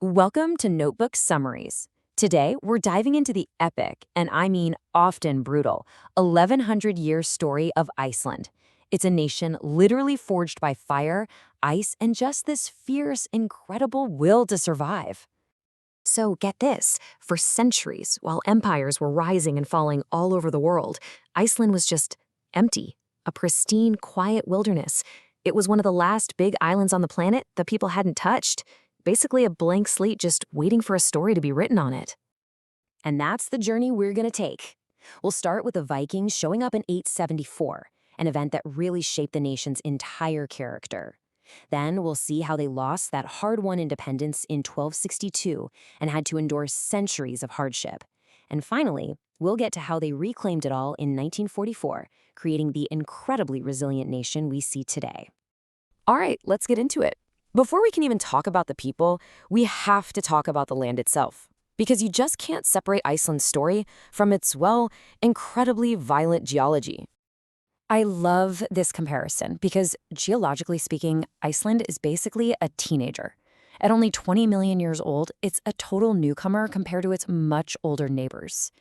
Welcome to Notebook Summaries. Today, we're diving into the epic, and I mean often brutal, 1100-year story of Iceland. It's a nation literally forged by fire, ice, and just this fierce, incredible will to survive. So get this, for centuries, while empires were rising and falling all over the world, Iceland was just empty, a pristine, quiet wilderness. It was one of the last big islands on the planet that people hadn't touched. Basically a blank slate just waiting for a story to be written on it. And that's the journey we're going to take. We'll start with the Vikings showing up in 874, an event that really shaped the nation's entire character. Then we'll see how they lost that hard-won independence in 1262 and had to endure centuries of hardship. And finally, we'll get to how they reclaimed it all in 1944, creating the incredibly resilient nation we see today. All right, let's get into it. Before we can even talk about the people, we have to talk about the land itself. Because you just can't separate Iceland's story from its, well, incredibly violent geology. I love this comparison because, geologically speaking, Iceland is basically a teenager. At only 20 million years old, it's a total newcomer compared to its much older neighbors.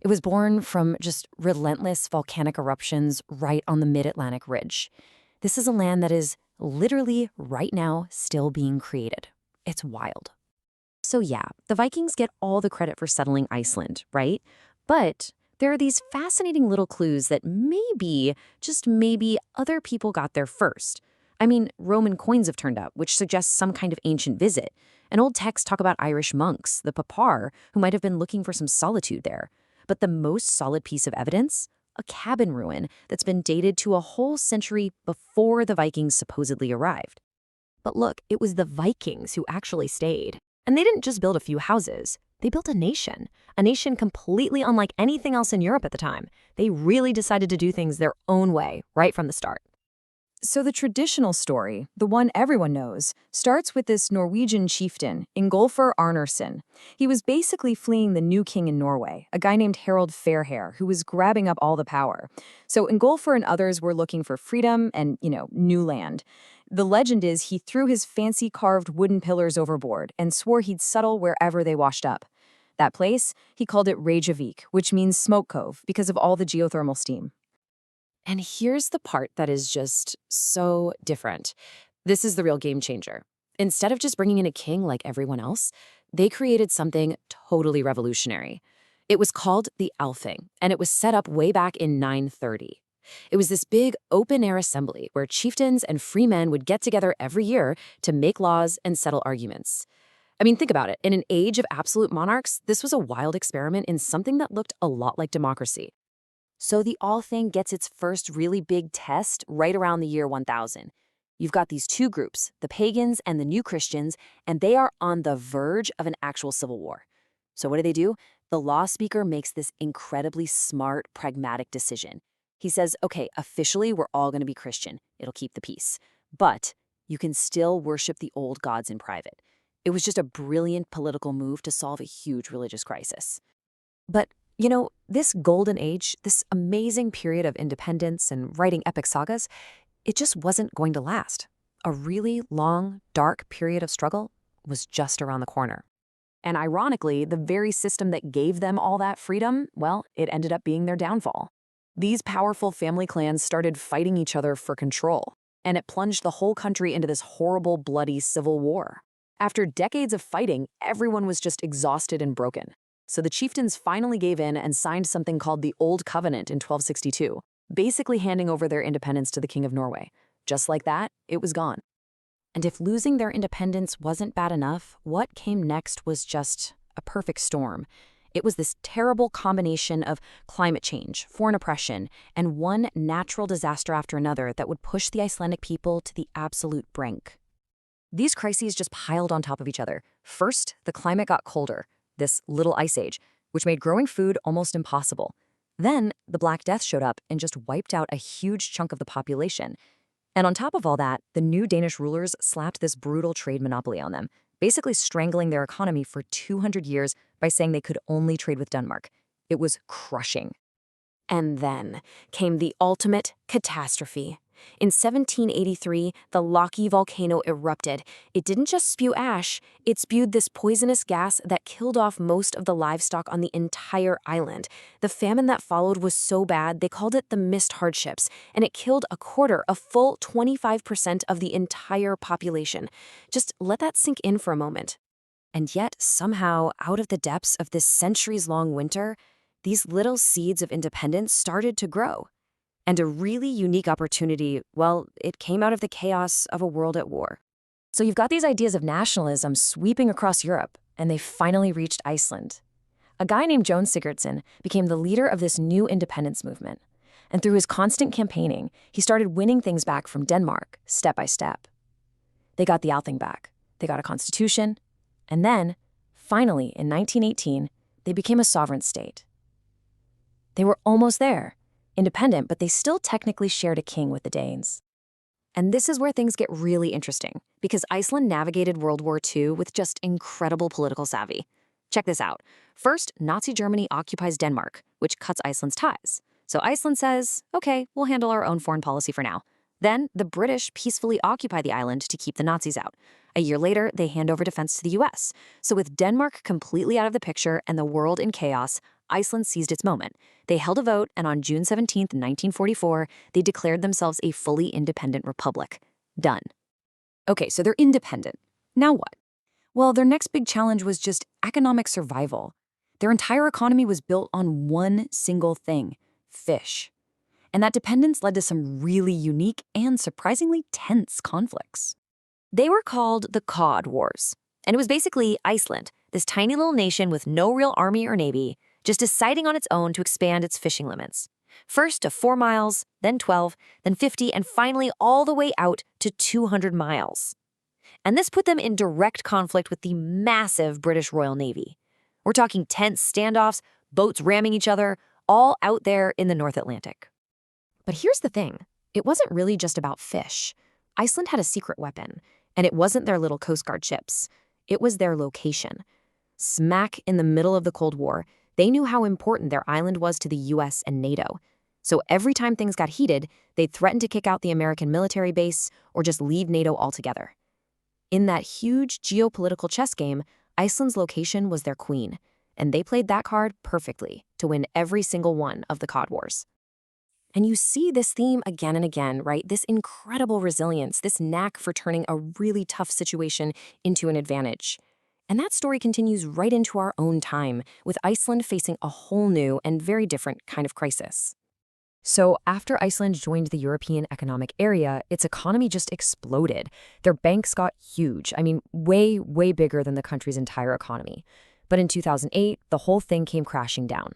It was born from just relentless volcanic eruptions right on the mid-Atlantic ridge. This is a land that is literally right now still being created. It's wild. So yeah, the Vikings get all the credit for settling Iceland, right? But there are these fascinating little clues that maybe, just maybe, other people got there first. I mean, Roman coins have turned up, which suggests some kind of ancient visit. And old texts talk about Irish monks, the Papar, who might have been looking for some solitude there. But the most solid piece of evidence? A cabin ruin that's been dated to a whole century before the Vikings supposedly arrived. But look, it was the Vikings who actually stayed. And they didn't just build a few houses. They built a nation completely unlike anything else in Europe at the time. They really decided to do things their own way right from the start. So the traditional story, the one everyone knows, starts with this Norwegian chieftain, Ingolfur Arnarson. He was basically fleeing the new king in Norway, a guy named Harald Fairhair, who was grabbing up all the power. So Ingolfur and others were looking for freedom and, new land. The legend is he threw his fancy carved wooden pillars overboard and swore he'd settle wherever they washed up. That place, he called it Reykjavik, which means smoke cove because of all the geothermal steam. And here's the part that is just so different. This is the real game changer. Instead of just bringing in a king like everyone else, they created something totally revolutionary. It was called the Althing, and it was set up way back in 930. It was this big open-air assembly where chieftains and free men would get together every year to make laws and settle arguments. I mean, think about it. In an age of absolute monarchs, this was a wild experiment in something that looked a lot like democracy. So the Althing gets its first really big test right around the year 1000. You've got these two groups, the pagans and the new Christians, and they are on the verge of an actual civil war. So what do? The law speaker makes this incredibly smart, pragmatic decision. He says, okay, officially we're all going to be Christian. It'll keep the peace. But you can still worship the old gods in private. It was just a brilliant political move to solve a huge religious crisis. But this golden age, this amazing period of independence and writing epic sagas, it just wasn't going to last. A really long, dark period of struggle was just around the corner. And ironically, the very system that gave them all that freedom, well, it ended up being their downfall. These powerful family clans started fighting each other for control, and it plunged the whole country into this horrible, bloody civil war. After decades of fighting, everyone was just exhausted and broken. So the chieftains finally gave in and signed something called the Old Covenant in 1262, basically handing over their independence to the King of Norway. Just like that, it was gone. And if losing their independence wasn't bad enough, what came next was just a perfect storm. It was this terrible combination of climate change, foreign oppression, and one natural disaster after another that would push the Icelandic people to the absolute brink. These crises just piled on top of each other. First, the climate got colder. This little ice age, which made growing food almost impossible. Then, the Black Death showed up and just wiped out a huge chunk of the population. And on top of all that, the new Danish rulers slapped this brutal trade monopoly on them, basically strangling their economy for 200 years by saying they could only trade with Denmark. It was crushing. And then came the ultimate catastrophe. In 1783, the Laki volcano erupted. It didn't just spew ash, it spewed this poisonous gas that killed off most of the livestock on the entire island. The famine that followed was so bad, they called it the mist hardships, and it killed a full 25% of the entire population. Just let that sink in for a moment. And yet, somehow, out of the depths of this centuries-long winter, these little seeds of independence started to grow. And a really unique opportunity, well, it came out of the chaos of a world at war. So you've got these ideas of nationalism sweeping across Europe, and they finally reached Iceland. A guy named Jón Sigurdsson became the leader of this new independence movement. And through his constant campaigning, he started winning things back from Denmark, step by step. They got the Althing back, they got a constitution, and then, finally, in 1918, they became a sovereign state. They were almost there. Independent, but they still technically shared a king with the Danes. And this is where things get really interesting, because Iceland navigated World War II with just incredible political savvy. Check this out. First, Nazi Germany occupies Denmark, which cuts Iceland's ties. So Iceland says, okay, we'll handle our own foreign policy for now. Then, the British peacefully occupy the island to keep the Nazis out. A year later, they hand over defense to the US. So with Denmark completely out of the picture and the world in chaos, Iceland seized its moment. They held a vote, and on June 17, 1944, they declared themselves a fully independent republic. Done. Okay, so they're independent. Now what? Well, their next big challenge was just economic survival. Their entire economy was built on one single thing: fish. And that dependence led to some really unique and surprisingly tense conflicts. They were called the Cod Wars. And it was basically Iceland, this tiny little nation with no real army or navy, just deciding on its own to expand its fishing limits. First to 4 miles, then 12, then 50, and finally all the way out to 200 miles. And this put them in direct conflict with the massive British Royal Navy. We're talking tense standoffs, boats ramming each other, all out there in the North Atlantic. But here's the thing. It wasn't really just about fish. Iceland had a secret weapon, and it wasn't their little Coast Guard ships. It was their location. Smack in the middle of the Cold War, they knew how important their island was to the US and NATO. So every time things got heated, they'd threaten to kick out the American military base or just leave NATO altogether. In that huge geopolitical chess game, Iceland's location was their queen, and they played that card perfectly to win every single one of the Cod Wars. And you see this theme again and again, right? This incredible resilience, this knack for turning a really tough situation into an advantage. And that story continues right into our own time, with Iceland facing a whole new and very different kind of crisis. So after Iceland joined the European Economic Area, its economy just exploded. Their banks got huge. I mean, way, way bigger than the country's entire economy. But in 2008, the whole thing came crashing down.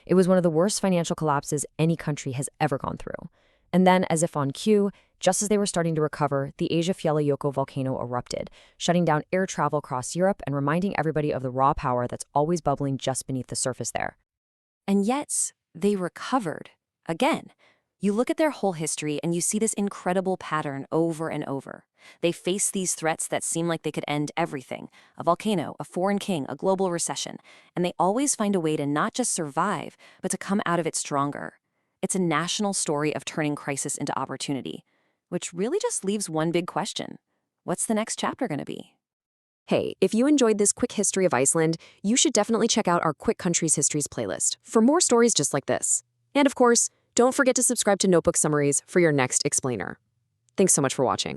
It was one of the worst financial collapses any country has ever gone through. And then, as if on cue, just as they were starting to recover, the Eyjafjallajökull volcano erupted, shutting down air travel across Europe and reminding everybody of the raw power that's always bubbling just beneath the surface there. And yet, they recovered. Again, you look at their whole history and you see this incredible pattern over and over. They face these threats that seem like they could end everything: a volcano, a foreign king, a global recession, and they always find a way to not just survive, but to come out of it stronger. It's a national story of turning crisis into opportunity, which really just leaves one big question. What's the next chapter going to be? Hey, if you enjoyed this quick history of Iceland, you should definitely check out our Quick Countries Histories playlist for more stories just like this. And of course, don't forget to subscribe to Notebook Summaries for your next explainer. Thanks so much for watching.